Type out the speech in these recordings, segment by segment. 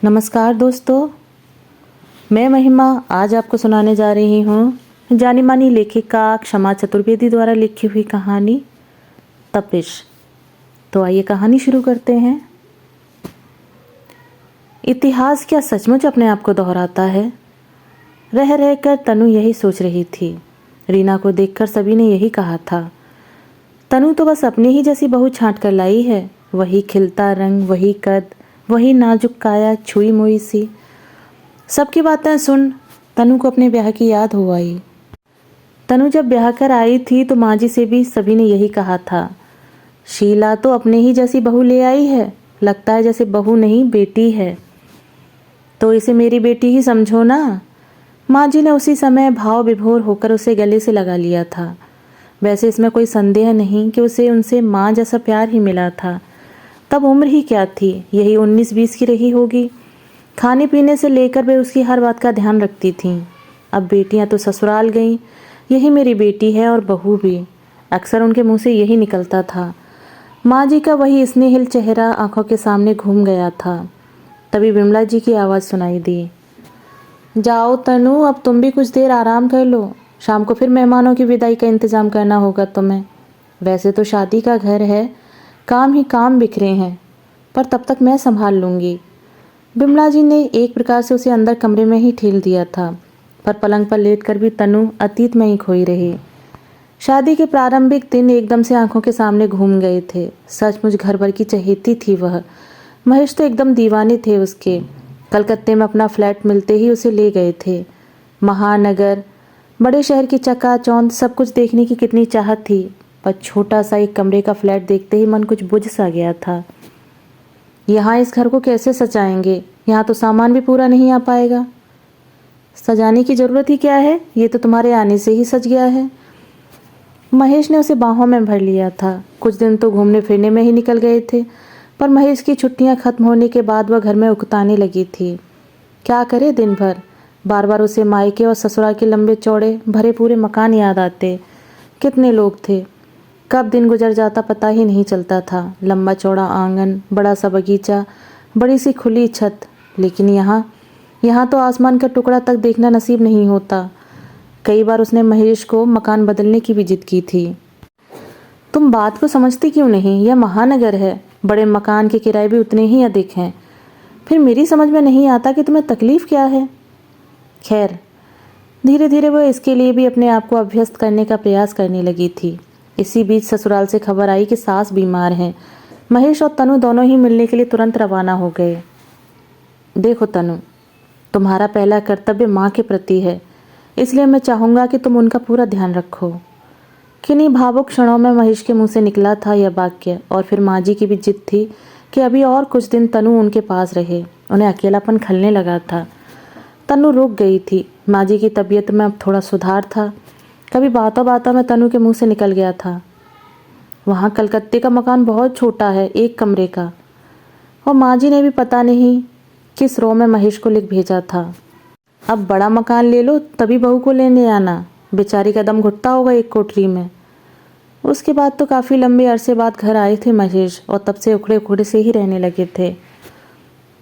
नमस्कार दोस्तों, मैं महिमा आज आपको सुनाने जा रही हूँ जानी मानी लेखिका क्षमा चतुर्वेदी द्वारा लिखी हुई कहानी तपिश। तो आइए कहानी शुरू करते हैं। इतिहास क्या सचमुच अपने आप को दोहराता है? रह रहकर तनु यही सोच रही थी। रीना को देखकर सभी ने यही कहा था, तनु तो बस अपनी ही जैसी बहू छांट कर लाई है। वही खिलता रंग, वही कद, वही नाजुक काया, छुई मुई सी। सबकी बातें सुन तनु को अपने ब्याह की याद हो आई। तनु जब ब्याह कर आई थी तो माँ जी से भी सभी ने यही कहा था, शीला तो अपने ही जैसी बहू ले आई है, लगता है जैसे बहू नहीं बेटी है, तो इसे मेरी बेटी ही समझो ना। माँ जी ने उसी समय भाव विभोर होकर उसे गले से लगा लिया था। वैसे इसमें कोई संदेह नहीं कि उसे उनसे माँ जैसा प्यार ही मिला था। तब उम्र ही क्या थी, यही 19-20 की रही होगी। खाने पीने से लेकर वे उसकी हर बात का ध्यान रखती थीं। अब बेटियां तो ससुराल गईं, यही मेरी बेटी है और बहू भी, अक्सर उनके मुंह से यही निकलता था। माँ जी का वही स्नेहिल चेहरा आंखों के सामने घूम गया था। तभी विमला जी की आवाज़ सुनाई दी, जाओ तनु, अब तुम भी कुछ देर आराम कर लो, शाम को फिर मेहमानों की विदाई का इंतज़ाम करना होगा तुम्हें। वैसे तो शादी का घर है, काम ही काम बिखरे हैं, पर तब तक मैं संभाल लूँगी। बिमला जी ने एक प्रकार से उसे अंदर कमरे में ही ठेल दिया था, पर पलंग पर लेटकर भी तनु अतीत में ही खोई रही। शादी के प्रारंभिक दिन एकदम से आंखों के सामने घूम गए थे। सचमुच घर भर की चहेती थी वह। महेश तो एकदम दीवाने थे उसके। कलकत्ते में अपना फ्लैट मिलते ही उसे ले गए थे। महानगर, बड़े शहर की चकाचौंध, सब कुछ देखने की कितनी चाहत थी, पर छोटा सा एक कमरे का फ्लैट देखते ही मन कुछ बुझ सा गया था। यहाँ इस घर को कैसे सजाएंगे? यहाँ तो सामान भी पूरा नहीं आ पाएगा। सजाने की ज़रूरत ही क्या है, ये तो तुम्हारे आने से ही सज गया है। महेश ने उसे बाहों में भर लिया था। कुछ दिन तो घूमने फिरने में ही निकल गए थे, पर महेश की छुट्टियाँ खत्म होने के बाद वह घर में उकताने लगी थी। क्या करे दिन भर? बार बार उसे मायके और ससुराल के लंबे चौड़े भरे पूरे मकान याद आते। कितने लोग थे, कब दिन गुजर जाता पता ही नहीं चलता था। लंबा चौड़ा आंगन, बड़ा सा बगीचा, बड़ी सी खुली छत, लेकिन यहाँ तो आसमान का टुकड़ा तक देखना नसीब नहीं होता। कई बार उसने महेश को मकान बदलने की भी जिद की थी। तुम बात को समझती क्यों नहीं? यह महानगर है, बड़े मकान के किराए भी उतने ही अधिक हैं। फिर मेरी समझ में नहीं आता कि तुम्हें तकलीफ़ क्या है। खैर, धीरे धीरे वह इसके लिए भी अपने आप को अभ्यस्त करने का प्रयास करने लगी थी। इसी बीच ससुराल से खबर आई कि सास बीमार हैं। महेश और तनु दोनों ही मिलने के लिए तुरंत रवाना हो गए। देखो तनु, तुम्हारा पहला कर्तव्य माँ के प्रति है, इसलिए मैं चाहूँगा कि तुम उनका पूरा ध्यान रखो। किन्हीं भावुक क्षणों में महेश के मुंह से निकला था यह वाक्य, और फिर माँ जी की भी जिद थी कि अभी और कुछ दिन तनु उनके पास रहे। उन्हें अकेलापन खलने लगा था। तनु रुक गई थी। माँ जी की तबीयत में अब थोड़ा सुधार था। कभी बातों बातों में तनु के मुंह से निकल गया था, वहाँ कलकत्ते का मकान बहुत छोटा है, एक कमरे का। और माँ जी ने भी पता नहीं किस रो में महेश को लिख भेजा था, अब बड़ा मकान ले लो तभी बहू को लेने आना। बेचारी का दम घुटता होगा एक कोठरी में। उसके बाद तो काफ़ी लंबे अरसे बाद घर आए थे महेश, और तब से उखड़े उखड़े से ही रहने लगे थे।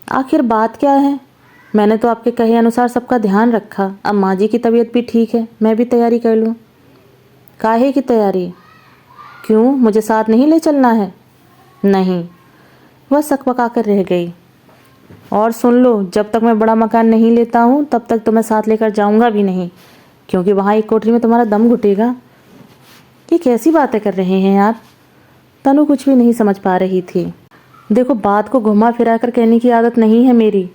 आखिर बात क्या है? मैंने तो आपके कहे अनुसार सबका ध्यान रखा। अब माँ जी की तबीयत भी ठीक है, मैं भी तैयारी कर लूँ। काहे की तैयारी? क्यों, मुझे साथ नहीं ले चलना है? नहीं। वह सकपका कर रह गई। और सुन लो, जब तक मैं बड़ा मकान नहीं लेता हूँ तब तक तो मैं साथ लेकर जाऊँगा भी नहीं, क्योंकि वहाँ एक कोठरी में तुम्हारा दम घुटेगा। ये कैसी बातें कर रहे हैं आप? तनु कुछ भी नहीं समझ पा रही थी। देखो, बात को घुमा फिरा कर कहने की आदत नहीं है मेरी,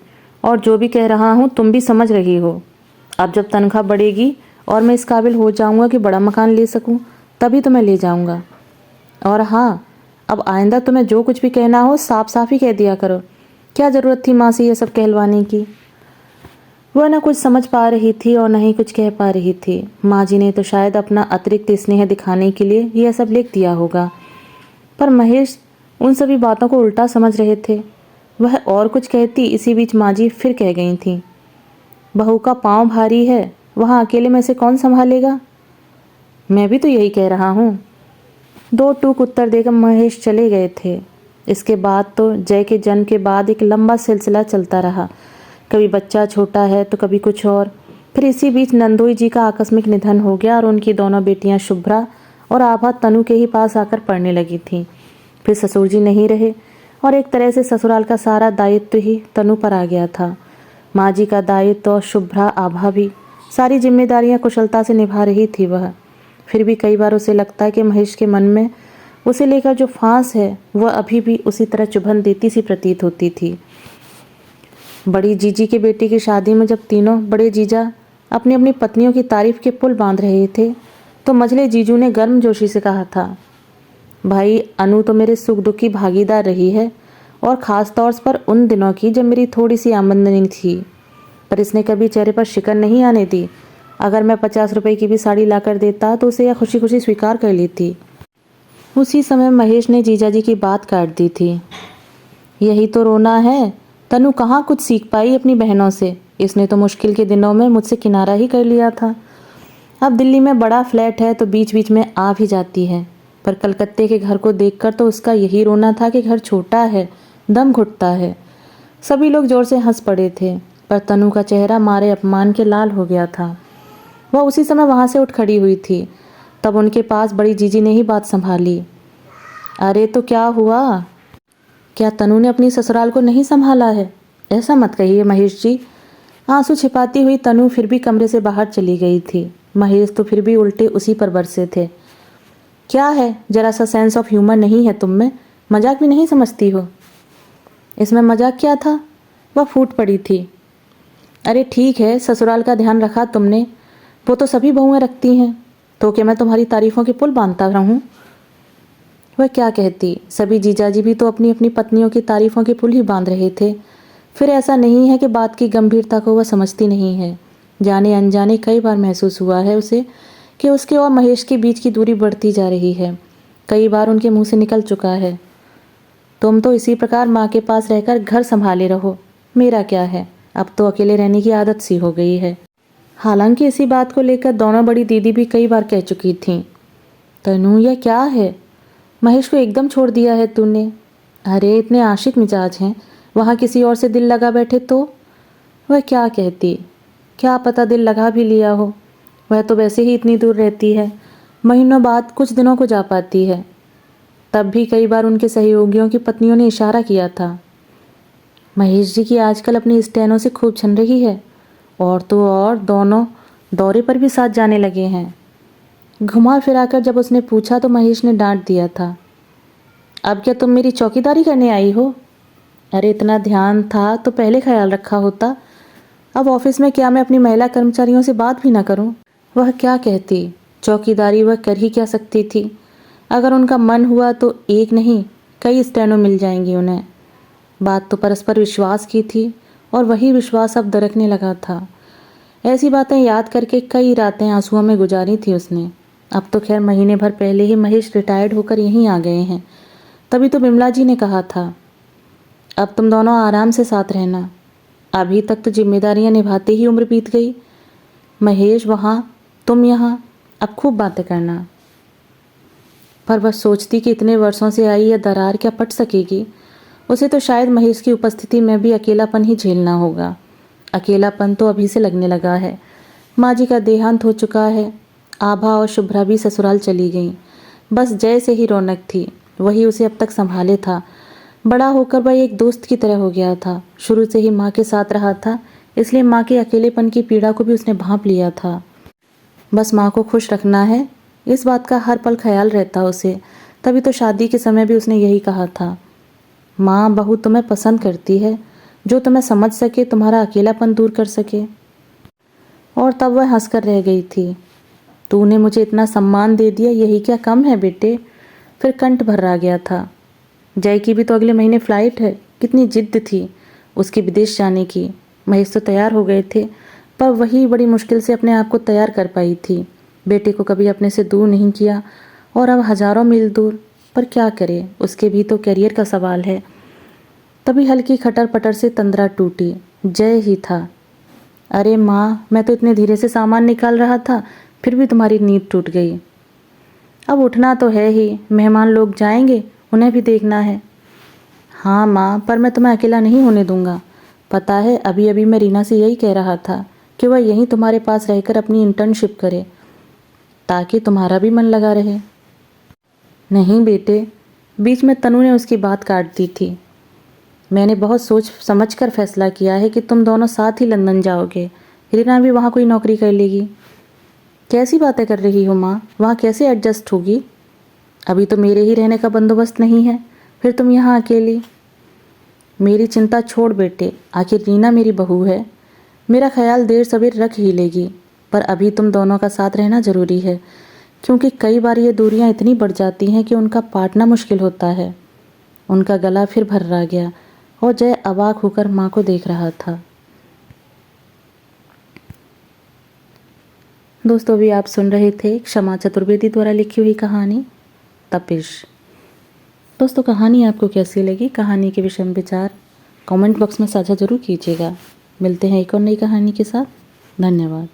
और जो भी कह रहा हूँ तुम भी समझ रही हो। अब जब तनख्वाह बढ़ेगी और मैं इस काबिल हो जाऊँगा कि बड़ा मकान ले सकूँ, तभी तो मैं ले जाऊँगा। और हाँ, अब आइंदा तुम्हें जो कुछ भी कहना हो साफ साफ ही कह दिया करो। क्या ज़रूरत थी माँ से ये सब कहलवाने की? वह न कुछ समझ पा रही थी और न ही कुछ कह पा रही थी। माँ जी ने तो शायद अपना अतिरिक्त स्नेह दिखाने के लिए यह सब लिख दिया होगा, पर महेश उन सभी बातों को उल्टा समझ रहे थे। वह और कुछ कहती, इसी बीच माँ जी फिर कह गई थी, बहू का पाँव भारी है, वहाँ अकेले में से कौन संभालेगा? मैं भी तो यही कह रहा हूँ। 2 टूक उत्तर देकर महेश चले गए थे। इसके बाद तो जय के जन्म के बाद एक लंबा सिलसिला चलता रहा। कभी बच्चा छोटा है तो कभी कुछ और। फिर इसी बीच नंदोई जी का आकस्मिक निधन हो गया और उनकी दोनों बेटियां शुभ्रा और आभा तनु के ही पास आकर पढ़ने लगी थीं। फिर ससुर जी नहीं रहे और एक तरह से ससुराल का सारा दायित्व ही तनु पर आ गया था। माँ जी का दायित्व और शुभ्रा आभा भी सारी जिम्मेदारियां कुशलता से निभा रही थी वह। फिर भी कई बार उसे लगता है कि महेश के मन में उसे लेकर जो फांस है वह अभी भी उसी तरह चुभन देती सी प्रतीत होती थी। बड़ी जीजी के बेटे की शादी में जब तीनों बड़े जीजा अपनी अपनी पत्नियों की तारीफ के पुल बांध रहे थे तो मझले जीजू ने गर्मजोशी से कहा था, भाई अनु तो मेरे सुख दुख की भागीदार रही है और ख़ास तौर पर उन दिनों की जब मेरी थोड़ी सी आमदनी थी, पर इसने कभी चेहरे पर शिकन नहीं आने दी। अगर मैं 50 रुपए की भी साड़ी लाकर देता तो उसे यह खुशी खुशी स्वीकार कर लेती। उसी समय महेश ने जीजाजी की बात काट दी थी। यही तो रोना है, तनु कहाँ कुछ सीख पाई अपनी बहनों से। इसने तो मुश्किल के दिनों में मुझसे किनारा ही कर लिया था। अब दिल्ली में बड़ा फ्लैट है तो बीच बीच में आ भी जाती है, पर कलकत्ते के घर को देखकर तो उसका यही रोना था कि घर छोटा है, दम घुटता है। सभी लोग जोर से हंस पड़े थे, पर तनु का चेहरा मारे अपमान के लाल हो गया था। वह उसी समय वहाँ से उठ खड़ी हुई थी। तब उनके पास बड़ी जीजी ने ही बात संभाली। अरे तो क्या हुआ? क्या तनु ने अपनी ससुराल को नहीं संभाला है? ऐसा मत कहिए महेश जी। आंसू छिपाती हुई तनु फिर भी कमरे से बाहर चली गई थी। महेश तो फिर भी उल्टे उसी पर बरसे थे। क्या है, जरा सा सेंस ऑफ ह्यूमर नहीं है तुम में? मजाक भी नहीं समझती हो? इसमें मजाक क्या था? वह फूट पड़ी थी। अरे ठीक है, ससुराल का ध्यान रखा तुमने, वो तो सभी बहुएं रखती हैं, तो क्या मैं तुम्हारी तारीफों के पुल बांधता रहूं? वह क्या कहती, सभी जीजाजी भी तो अपनी अपनी पत्नियों की तारीफों के पुल ही बांध रहे थे। फिर ऐसा नहीं है कि बात की गंभीरता को वह समझती नहीं है। जाने अनजाने कई बार महसूस हुआ है उसे कि उसके और महेश के बीच की दूरी बढ़ती जा रही है। कई बार उनके मुंह से निकल चुका है, तुम तो इसी प्रकार माँ के पास रहकर घर संभाले रहो, मेरा क्या है, अब तो अकेले रहने की आदत सी हो गई है। हालांकि इसी बात को लेकर दोनों बड़ी दीदी भी कई बार कह चुकी थीं। तनु यह क्या है, महेश को एकदम छोड़ दिया है तूने। अरे इतने आशिक मिजाज हैं, वहाँ किसी और से दिल लगा बैठे तो? वह क्या कहती, क्या पता दिल लगा भी लिया हो। वह तो वैसे ही इतनी दूर रहती है, महीनों बाद कुछ दिनों को जा पाती है। तब भी कई बार उनके सहयोगियों की पत्नियों ने इशारा किया था। महेश जी की आजकल अपनी स्टेनों से खूब छन रही है, और तो और दोनों दौरे पर भी साथ जाने लगे हैं। घुमा फिराकर जब उसने पूछा तो महेश ने डांट दिया था, अब क्या तुम मेरी चौकीदारी करने आई हो? अरे इतना ध्यान था तो पहले ख्याल रखा होता। अब ऑफिस में क्या मैं अपनी महिला कर्मचारियों से बात भी ना करूं? वह क्या कहती, चौकीदारी वह कर ही क्या सकती थी। अगर उनका मन हुआ तो एक नहीं कई स्टेनो मिल जाएंगी उन्हें। बात तो परस्पर विश्वास की थी और वही विश्वास अब दरकने लगा था। ऐसी बातें याद करके कई रातें आंसुओं में गुजारी थी उसने। अब तो खैर महीने भर पहले ही महेश रिटायर्ड होकर यहीं आ गए हैं। तभी तो बिमला जी ने कहा था, अब तुम दोनों आराम से साथ रहना। अभी तक तो जिम्मेदारियां निभाते ही उम्र बीत गई। महेश वहाँ, तुम यहाँ, अब खूब बातें करना। पर बस सोचती कि इतने वर्षों से आई यह दरार क्या पट सकेगी। उसे तो शायद महेश की उपस्थिति में भी अकेलापन ही झेलना होगा। अकेलापन तो अभी से लगने लगा है। माँ जी का देहांत हो चुका है। आभा और शुभ्रा भी ससुराल चली गईं। बस जय से ही रौनक थी, वही उसे अब तक संभाले था। बड़ा होकर वह एक दोस्त की तरह हो गया था। शुरू से ही माँ के साथ रहा था, इसलिए माँ के अकेलेपन की पीड़ा को भी उसने भांप लिया था। बस माँ को खुश रखना है, इस बात का हर पल ख्याल रहता उसे। तभी तो शादी के समय भी उसने यही कहा था, माँ बहू तुम्हें पसंद करती है, जो तुम्हें समझ सके, तुम्हारा अकेलापन दूर कर सके। और तब वह हंसकर रह गई थी। तूने मुझे इतना सम्मान दे दिया, यही क्या कम है बेटे? फिर कंठ भर्रा गया था। जय की भी तो अगले महीने फ्लाइट है। कितनी जिद्द थी उसकी विदेश जाने की। महेश तो तैयार हो गए थे, पर वही बड़ी मुश्किल से अपने आप को तैयार कर पाई थी। बेटे को कभी अपने से दूर नहीं किया और अब हजारों मील दूर। पर क्या करे, उसके भी तो करियर का सवाल है। तभी हल्की खटर पटर से तंद्रा टूटी। जय ही था। अरे माँ, मैं तो इतने धीरे से सामान निकाल रहा था, फिर भी तुम्हारी नींद टूट गई। अब उठना तो है ही, मेहमान लोग जाएंगे, उन्हें भी देखना है। हाँ माँ, पर मैं तुम्हें अकेला नहीं होने दूंगा। पता है, अभी अभी मैं रीना से यही कह रहा था कि वह यहीं तुम्हारे पास रहकर अपनी इंटर्नशिप करे, ताकि तुम्हारा भी मन लगा रहे। नहीं बेटे, बीच में तनु ने उसकी बात काट दी थी। मैंने बहुत सोच समझ कर फैसला किया है कि तुम दोनों साथ ही लंदन जाओगे। रीना भी वहाँ कोई नौकरी कर लेगी। कैसी बातें कर रही हो माँ, वहाँ कैसे एडजस्ट होगी? अभी तो मेरे ही रहने का बंदोबस्त नहीं है, फिर तुम यहाँ अकेली। मेरी चिंता छोड़ बेटे, आखिर रीना मेरी बहू है। मेरा ख्याल देर सवेर रख ही लेगी, पर अभी तुम दोनों का साथ रहना ज़रूरी है, क्योंकि कई बार ये दूरियां इतनी बढ़ जाती हैं कि उनका पाटना मुश्किल होता है। उनका गला फिर भर्रा गया और जय अवाक होकर माँ को देख रहा था। दोस्तों, अभी आप सुन रहे थे क्षमा चतुर्वेदी द्वारा लिखी हुई कहानी तपिश। दोस्तों, कहानी आपको कैसी लगी? कहानी के विषय में विचार कमेंट बॉक्स में साझा जरूर कीजिएगा। मिलते हैं एक और नई कहानी के साथ। धन्यवाद।